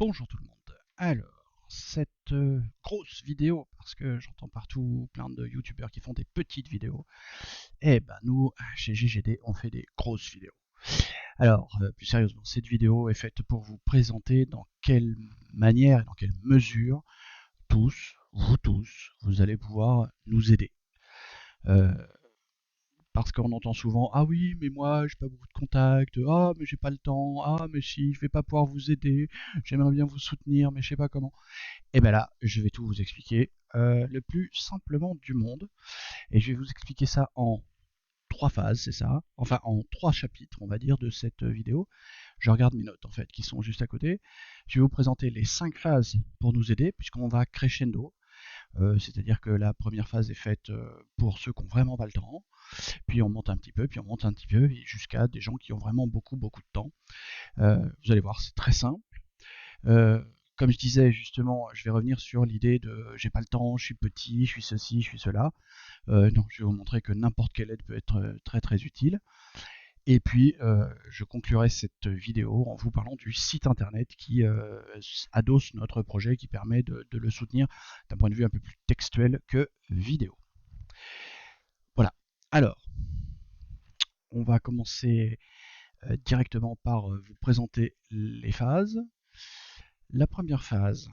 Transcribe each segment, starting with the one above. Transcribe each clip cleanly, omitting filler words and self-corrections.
Bonjour tout le monde. Alors, cette grosse vidéo, parce que j'entends partout plein de youtubeurs qui font des petites vidéos, eh ben nous, chez GGD, on fait des grosses vidéos. Alors, plus sérieusement, cette vidéo est faite pour vous présenter dans quelle manière et dans quelle mesure vous tous, vous allez pouvoir nous aider. Euh, Parce qu'on entend souvent ah oui mais moi j'ai pas beaucoup de contacts, ah mais j'ai pas le temps, ah mais si je vais pas pouvoir vous aider, j'aimerais bien vous soutenir mais je sais pas comment. Et bien là je vais tout vous expliquer le plus simplement du monde, et je vais vous expliquer ça en trois phases, c'est ça, enfin en trois chapitres on va dire de cette vidéo. Je regarde mes notes en fait qui sont juste à côté. Je vais vous présenter les 5 phases pour nous aider puisqu'on va crescendo. C'est-à-dire que la première phase est faite pour ceux qui ont vraiment pas le temps, puis on monte un petit peu, puis on monte un petit peu, jusqu'à des gens qui ont vraiment beaucoup de temps. Vous allez voir, c'est très simple. Euh, Comme je disais justement, je vais revenir sur l'idée de j'ai pas le temps, je suis petit, je suis ceci, je suis cela. Non, je vais vous montrer que n'importe quelle aide peut être très très utile. Et puis, je conclurai cette vidéo en vous parlant du site internet qui adosse notre projet, qui permet de le soutenir d'un point de vue un peu plus textuel que vidéo. Voilà. Alors, on va commencer directement par vous présenter les phases. La première phase,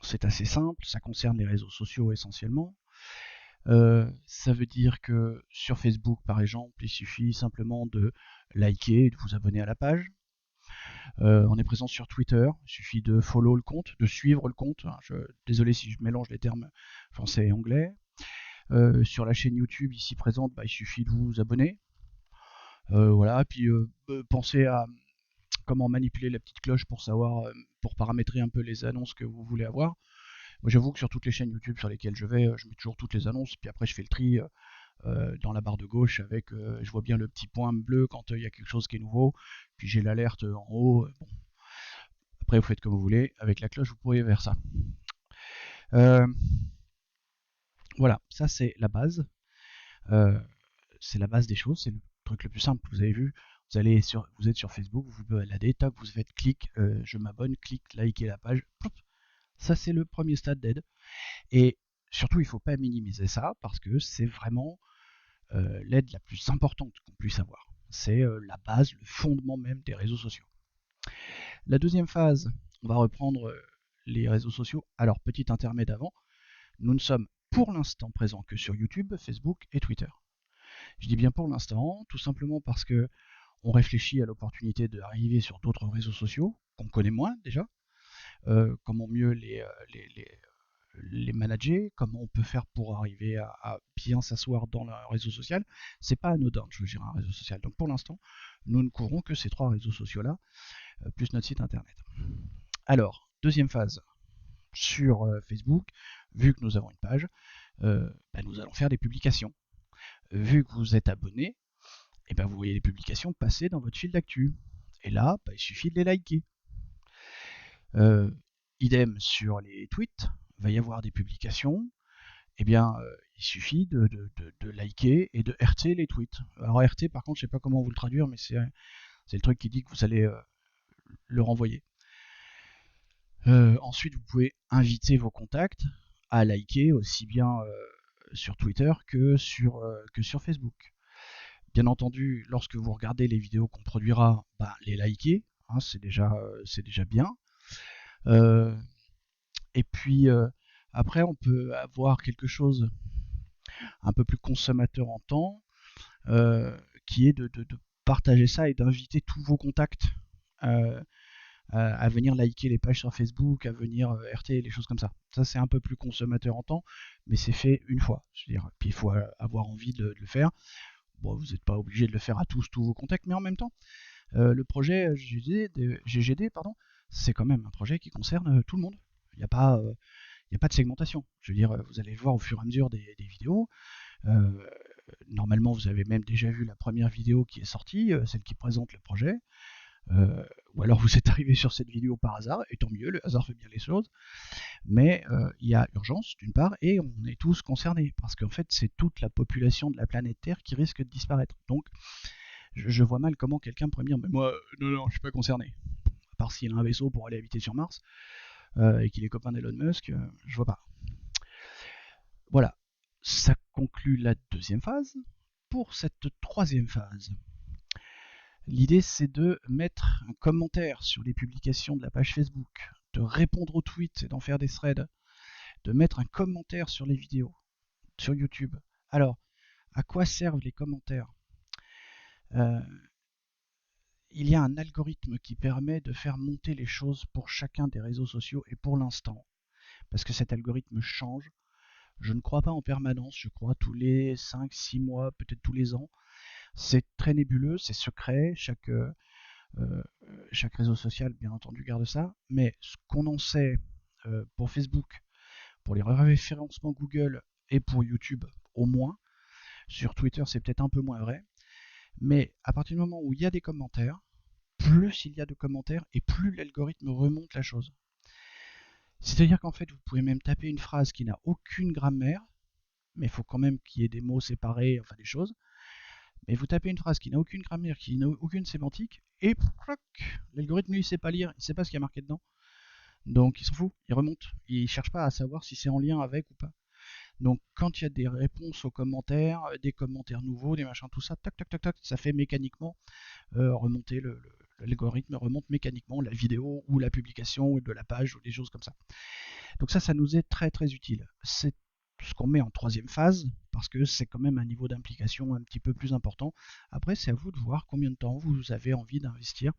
c'est assez simple, ça concerne les réseaux sociaux essentiellement. Ça veut dire que sur Facebook, par exemple, il suffit simplement de liker et de vous abonner à la page. On est présent sur Twitter, il suffit de follow le compte, de suivre le compte. Désolé si je mélange les termes français et anglais. Sur la chaîne YouTube ici présente, il suffit de vous abonner. Voilà, puis pensez à comment manipuler la petite cloche pour savoir, pour paramétrer un peu les annonces que vous voulez avoir. Moi, j'avoue que sur toutes les chaînes YouTube sur lesquelles je vais, je mets toujours toutes les annonces, puis après je fais le tri dans la barre de gauche avec, je vois bien le petit point bleu quand il y a quelque chose qui est nouveau, puis j'ai l'alerte en haut. Bon. Après, vous faites comme vous voulez. Avec la cloche, vous pourriez faire ça. Euh, voilà, ça c'est la base. Euh, c'est la base des choses, c'est le truc le plus simple. Vous avez vu, vous êtes sur Facebook, vous vous baladez, tac, vous faites clic, je m'abonne, clic, liker la page. Ça c'est le premier stade d'aide. Et surtout, il ne faut pas minimiser ça parce que c'est vraiment l'aide la plus importante qu'on puisse avoir. C'est la base, le fondement même des réseaux sociaux. La deuxième phase, on va reprendre les réseaux sociaux. Alors, petit intermède avant, nous ne sommes pour l'instant présents que sur YouTube, Facebook et Twitter. Je dis bien pour l'instant, tout simplement parce que on réfléchit à l'opportunité d'arriver sur d'autres réseaux sociaux qu'on connaît moins déjà, comment mieux les manager, comment on peut faire pour arriver à bien s'asseoir dans le réseau social. C'est pas anodin de choisir un réseau social. Donc pour l'instant, nous ne courons que ces trois réseaux sociaux-là, plus notre site internet. Alors, deuxième phase, sur Facebook, vu que nous avons une page, nous allons faire des publications. Vu que vous êtes abonné, vous voyez les publications passer dans votre fil d'actu. Et là, il suffit de les liker. Euh, Idem sur les tweets, il va y avoir des publications. Il suffit de liker et de RT les tweets. Alors RT, par contre, je sais pas comment vous le traduire, mais c'est le truc qui dit que vous allez le renvoyer. Ensuite, vous pouvez inviter vos contacts à liker aussi bien sur Twitter que sur Facebook. Bien entendu, lorsque vous regardez les vidéos qu'on produira, les liker, hein, c'est déjà bien. Et puis après, on peut avoir quelque chose un peu plus consommateur en temps, qui est de partager ça et d'inviter tous vos contacts à venir liker les pages sur Facebook, à venir RT, les choses comme ça. Ça, c'est un peu plus consommateur en temps, mais c'est fait une fois. Je veux dire, puis il faut avoir envie de le faire. Bon, vous n'êtes pas obligé de le faire à tous vos contacts, mais en même temps, le projet GGD, c'est quand même un projet qui concerne tout le monde. Il n'y a pas de segmentation. Je veux dire, vous allez le voir au fur et à mesure des vidéos. Normalement, vous avez même déjà vu la première vidéo qui est sortie, celle qui présente le projet. Ou alors vous êtes arrivé sur cette vidéo par hasard, et tant mieux, le hasard fait bien les choses. Mais il y a urgence, d'une part, et on est tous concernés, parce qu'en fait, c'est toute la population de la planète Terre qui risque de disparaître. Donc, je vois mal comment quelqu'un pourrait me dire, mais moi, non, je suis pas concerné. part s'il a un vaisseau pour aller habiter sur Mars, et qu'il est copain d'Elon Musk, je vois pas. Voilà, ça conclut la deuxième phase. Pour cette troisième phase, l'idée c'est de mettre un commentaire sur les publications de la page Facebook, de répondre aux tweets et d'en faire des threads, de mettre un commentaire sur les vidéos, sur YouTube. Alors, à quoi servent les commentaires? Il y a un algorithme qui permet de faire monter les choses pour chacun des réseaux sociaux, et pour l'instant, parce que cet algorithme change, je ne crois pas en permanence, je crois tous les 5-6 mois, peut-être tous les ans. C'est très nébuleux, c'est secret, chaque réseau social, bien entendu, garde ça, mais ce qu'on en sait pour Facebook, pour les référencements Google et pour YouTube au moins, sur Twitter c'est peut-être un peu moins vrai, mais à partir du moment où il y a des commentaires, plus il y a de commentaires et plus l'algorithme remonte la chose. C'est-à-dire qu'en fait, vous pouvez même taper une phrase qui n'a aucune grammaire, mais il faut quand même qu'il y ait des mots séparés, enfin des choses. Mais vous tapez une phrase qui n'a aucune grammaire, qui n'a aucune sémantique, et l'algorithme lui il sait pas lire, il sait pas ce qu'il y a marqué dedans. Donc il s'en fout, il remonte. Il cherche pas à savoir si c'est en lien avec ou pas. Donc quand il y a des réponses aux commentaires, des commentaires nouveaux, des machins, tout ça, tac tac tac tac, ça fait mécaniquement remonter l'algorithme remonte mécaniquement la vidéo ou la publication de la page ou des choses comme ça. Donc ça nous est très très utile. C'est ce qu'on met en troisième phase parce que c'est quand même un niveau d'implication un petit peu plus important. Après, c'est à vous de voir combien de temps vous avez envie d'investir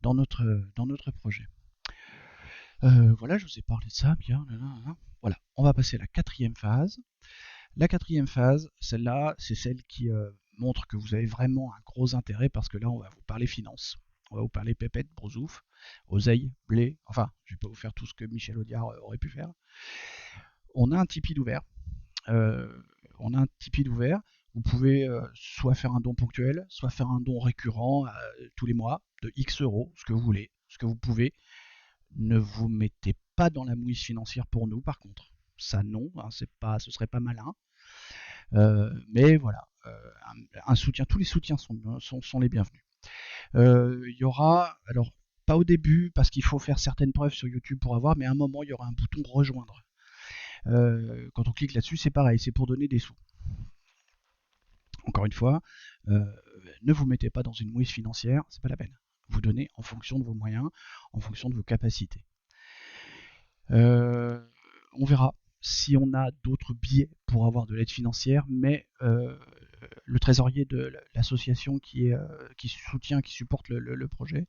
dans notre projet. Voilà, je vous ai parlé de ça, bien. Voilà, on va passer à la quatrième phase. La quatrième phase, celle-là, c'est celle qui montre que vous avez vraiment un gros intérêt parce que là, on va vous parler finances. On va vous parler pépettes, brousouf, oseille, blé. Enfin, je vais pas vous faire tout ce que Michel Audiard aurait pu faire. On a un Tipeee d'ouvert. Vous pouvez soit faire un don ponctuel, soit faire un don récurrent tous les mois de X euros, ce que vous voulez, ce que vous pouvez. Ne vous mettez pas dans la mouise financière pour nous, par contre. Ça non, hein, ce serait pas malin. Mais voilà, un soutien, tous les soutiens sont les bienvenus. Il y aura, alors pas au début parce qu'il faut faire certaines preuves sur YouTube pour avoir, mais à un moment il y aura un bouton rejoindre. Quand on clique là-dessus, c'est pareil, c'est pour donner des sous. Encore une fois, ne vous mettez pas dans une mouise financière, c'est pas la peine. Vous donnez en fonction de vos moyens, en fonction de vos capacités. On verra si on a d'autres biais pour avoir de l'aide financière, mais le trésorier de l'association qui soutient, qui supporte le projet,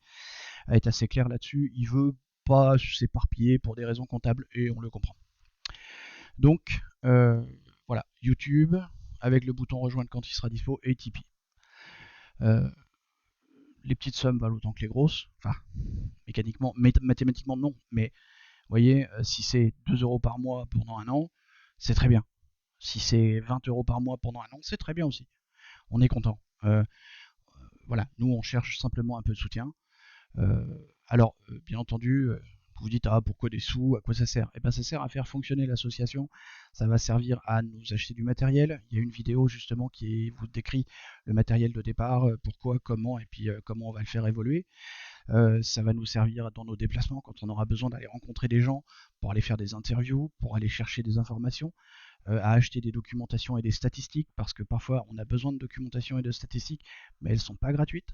est assez clair là-dessus. Il veut pas s'éparpiller pour des raisons comptables et on le comprend. Donc voilà, YouTube avec le bouton rejoindre quand il sera dispo et Tipeee. Les petites sommes valent autant que les grosses, enfin mécaniquement, mathématiquement non, mais vous voyez, si c'est 2 euros par mois pendant un an, c'est très bien. Si c'est 20 euros par mois pendant un an, c'est très bien aussi. On est content. Voilà, nous on cherche simplement un peu de soutien. Alors, bien entendu, vous vous dites pourquoi des sous, à quoi ça sert? Eh bien ça sert à faire fonctionner l'association, ça va servir à nous acheter du matériel. Il y a une vidéo justement qui vous décrit le matériel de départ, pourquoi, comment et puis comment on va le faire évoluer. Ça va nous servir dans nos déplacements quand on aura besoin d'aller rencontrer des gens pour aller faire des interviews, pour aller chercher des informations, à acheter des documentations et des statistiques parce que parfois on a besoin de documentation et de statistiques mais elles ne sont pas gratuites.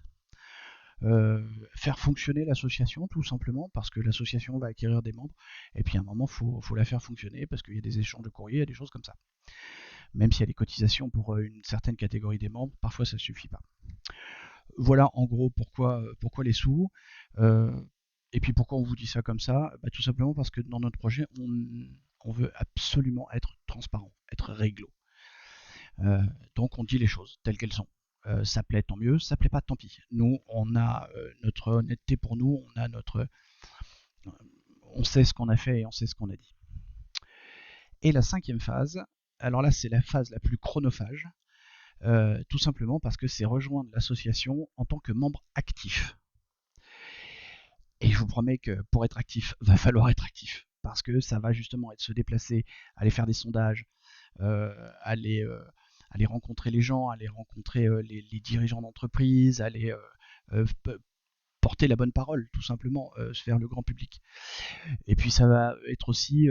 Faire fonctionner l'association tout simplement parce que l'association va acquérir des membres et puis à un moment faut la faire fonctionner parce qu'il y a des échanges de courrier, il y a des choses comme ça. Même s'il y a des cotisations pour une certaine catégorie des membres, parfois ça suffit pas. Voilà en gros pourquoi les sous. Et puis pourquoi on vous dit ça comme ça? Tout simplement parce que dans notre projet, on veut absolument être transparent, être réglo. Donc on dit les choses telles qu'elles sont. Ça plaît, tant mieux. Ça plaît pas, tant pis. Nous, on a notre honnêteté pour nous. On sait ce qu'on a fait et on sait ce qu'on a dit. Et la cinquième phase, alors là, c'est la phase la plus chronophage. Tout simplement parce que c'est rejoindre l'association en tant que membre actif. Et je vous promets que pour être actif, va falloir être actif. Parce que ça va justement être se déplacer, aller faire des sondages, aller rencontrer les gens, aller rencontrer les dirigeants d'entreprise, aller porter la bonne parole, tout simplement, vers le grand public. Et puis ça va être aussi,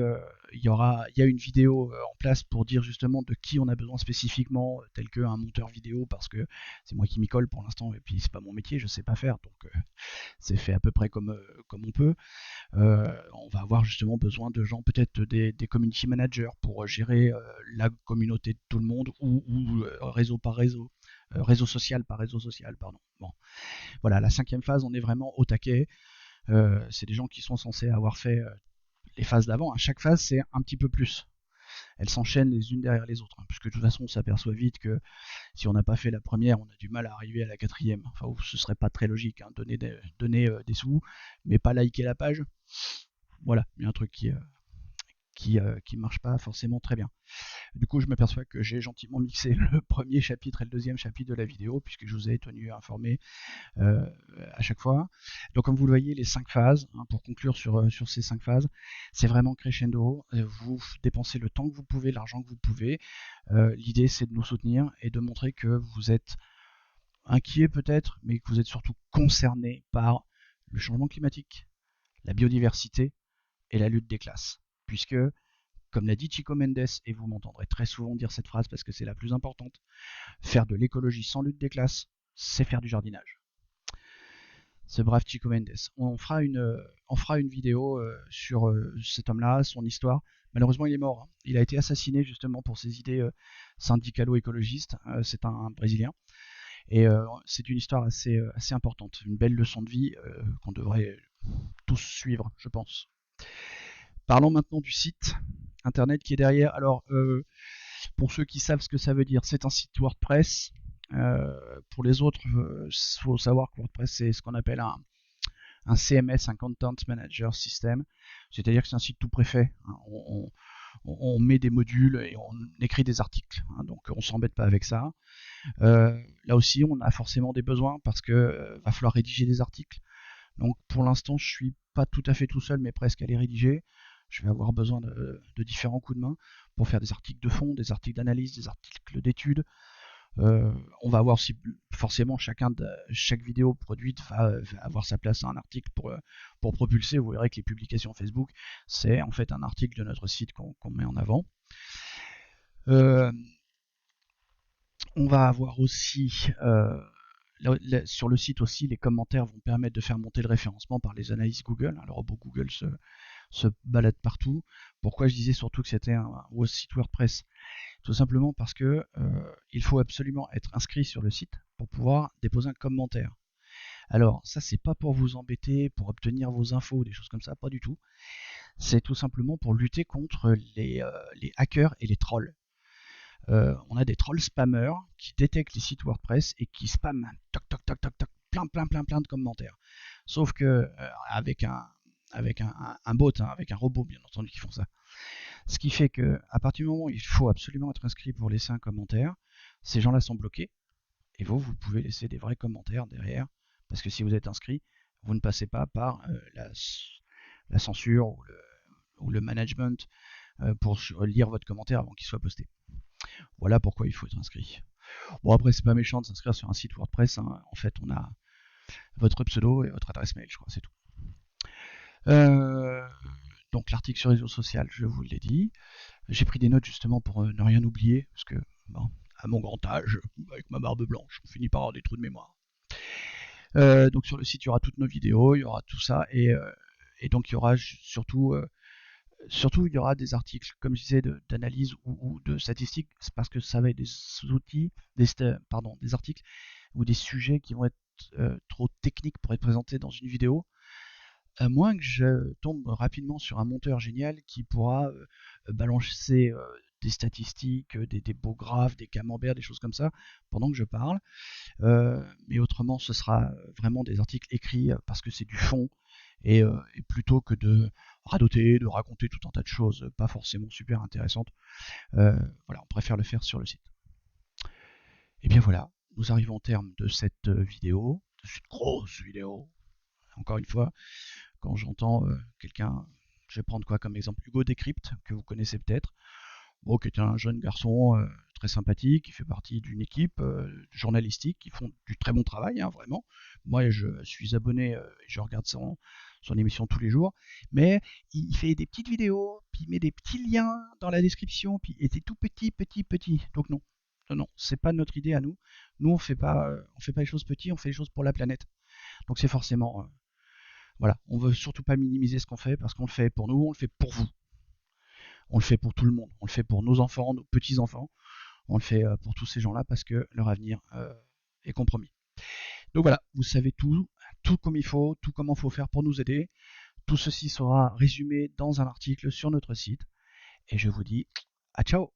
il y a une vidéo en place pour dire justement de qui on a besoin spécifiquement, tel qu'un monteur vidéo, parce que c'est moi qui m'y colle pour l'instant, et puis c'est pas mon métier, je sais pas faire, donc c'est fait à peu près comme on peut. On va avoir justement besoin de gens, peut-être des community managers pour gérer la communauté de tout le monde, ou réseau par réseau, réseau social par réseau social, pardon. Bon, voilà, la 5e phase, on est vraiment au taquet. C'est des gens qui sont censés avoir fait les phases d'avant. À chaque phase, c'est un petit peu plus. Elles s'enchaînent les unes derrière les autres, hein, puisque de toute façon, on s'aperçoit vite que si on n'a pas fait la première, on a du mal à arriver à la 4e. Enfin, ce serait pas très logique, hein, donner des sous, mais pas liker la page. Voilà, il y a un truc qui marche pas forcément très bien. Du coup, je m'aperçois que j'ai gentiment mixé le premier chapitre et le deuxième chapitre de la vidéo, puisque je vous ai tenu informé à chaque fois. Donc comme vous le voyez, les 5 phases, hein, pour conclure sur ces 5 phases, c'est vraiment crescendo. Vous dépensez le temps que vous pouvez, l'argent que vous pouvez. L'idée, c'est de nous soutenir et de montrer que vous êtes inquiet peut-être, mais que vous êtes surtout concerné par le changement climatique, la biodiversité et la lutte des classes. Puisque, comme l'a dit Chico Mendes, et vous m'entendrez très souvent dire cette phrase parce que c'est la plus importante, faire de l'écologie sans lutte des classes, c'est faire du jardinage. Ce brave Chico Mendes. On fera une vidéo sur cet homme-là, son histoire. Malheureusement, il est mort, hein. Il a été assassiné justement pour ses idées syndicalo-écologistes. C'est un Brésilien. Et c'est une histoire assez importante. Une belle leçon de vie qu'on devrait tous suivre, je pense. Parlons maintenant du site internet qui est derrière. Alors, pour ceux qui savent ce que ça veut dire, c'est un site WordPress. Pour les autres, il faut savoir que WordPress, c'est ce qu'on appelle un CMS, un Content Manager System. C'est-à-dire que c'est un site tout préfet. Hein. On met des modules et on écrit des articles. Hein, donc on s'embête pas avec ça. Là aussi, on a forcément des besoins parce que va falloir rédiger des articles. Donc pour l'instant, je suis pas tout à fait tout seul, mais presque à les rédiger. Je vais avoir besoin de différents coups de main pour faire des articles de fond, des articles d'analyse, des articles d'études. On va avoir aussi forcément chaque vidéo produite va avoir sa place à un article pour propulser. Vous verrez que les publications Facebook, c'est en fait un article de notre site qu'on met en avant. On va avoir aussi sur le site aussi, les commentaires vont permettre de faire monter le référencement par les analyses Google. Le robot Google se balade partout. Pourquoi je disais surtout que c'était un site WordPress? Tout simplement parce que il faut absolument être inscrit sur le site pour pouvoir déposer un commentaire. Alors ça, c'est pas pour vous embêter, pour obtenir vos infos, des choses comme ça, pas du tout. C'est tout simplement pour lutter contre les hackers et les trolls. On a des trolls spammers qui détectent les sites WordPress et qui spamment toc toc toc toc toc plein de commentaires. Sauf que avec un bot, hein, avec un robot bien entendu qui font ça. Ce qui fait que à partir du moment où il faut absolument être inscrit pour laisser un commentaire, ces gens-là sont bloqués et vous pouvez laisser des vrais commentaires derrière parce que si vous êtes inscrit, vous ne passez pas par la censure ou le management pour lire votre commentaire avant qu'il soit posté. Voilà pourquoi il faut être inscrit. Bon, après, c'est pas méchant de s'inscrire sur un site WordPress. Hein. En fait, on a votre pseudo et votre adresse mail, je crois, c'est tout. Donc, l'article sur réseau social, je vous l'ai dit. J'ai pris des notes justement pour ne rien oublier, parce que, bon, à mon grand âge, avec ma barbe blanche, on finit par avoir des trous de mémoire. Donc, sur le site, il y aura toutes nos vidéos, il y aura tout ça, et donc, il y aura surtout il y aura des articles, comme je disais, d'analyse ou de statistiques, parce que ça va être des outils, des articles ou des sujets qui vont être trop techniques pour être présentés dans une vidéo, à moins que je tombe rapidement sur un monteur génial qui pourra balancer des statistiques, des beaux graphes, des camemberts, des choses comme ça, pendant que je parle. Mais autrement, ce sera vraiment des articles écrits parce que c'est du fond, et plutôt que de radoter, de raconter tout un tas de choses pas forcément super intéressantes, voilà, on préfère le faire sur le site. Et bien voilà, nous arrivons au terme de cette vidéo, de cette grosse vidéo. Encore une fois, quand j'entends quelqu'un, je vais prendre quoi comme exemple, Hugo Décrypte, que vous connaissez peut-être, bon, qui était un jeune garçon très sympathique, qui fait partie d'une équipe journalistique qui font du très bon travail, hein, vraiment. Moi, je suis abonné et je regarde son émission tous les jours. Mais il fait des petites vidéos, puis il met des petits liens dans la description, puis et c'est tout petit. Donc non, non, c'est pas notre idée à nous. Nous, on fait pas les choses petites, on fait les choses pour la planète. Donc c'est forcément, voilà, on veut surtout pas minimiser ce qu'on fait parce qu'on le fait pour nous, on le fait pour vous, on le fait pour tout le monde, on le fait pour nos enfants, nos petits enfants, on le fait pour tous ces gens-là parce que leur avenir est compromis. Donc voilà, vous savez tout comme il faut, tout comment il faut faire pour nous aider. Tout ceci sera résumé dans un article sur notre site et je vous dis à ciao.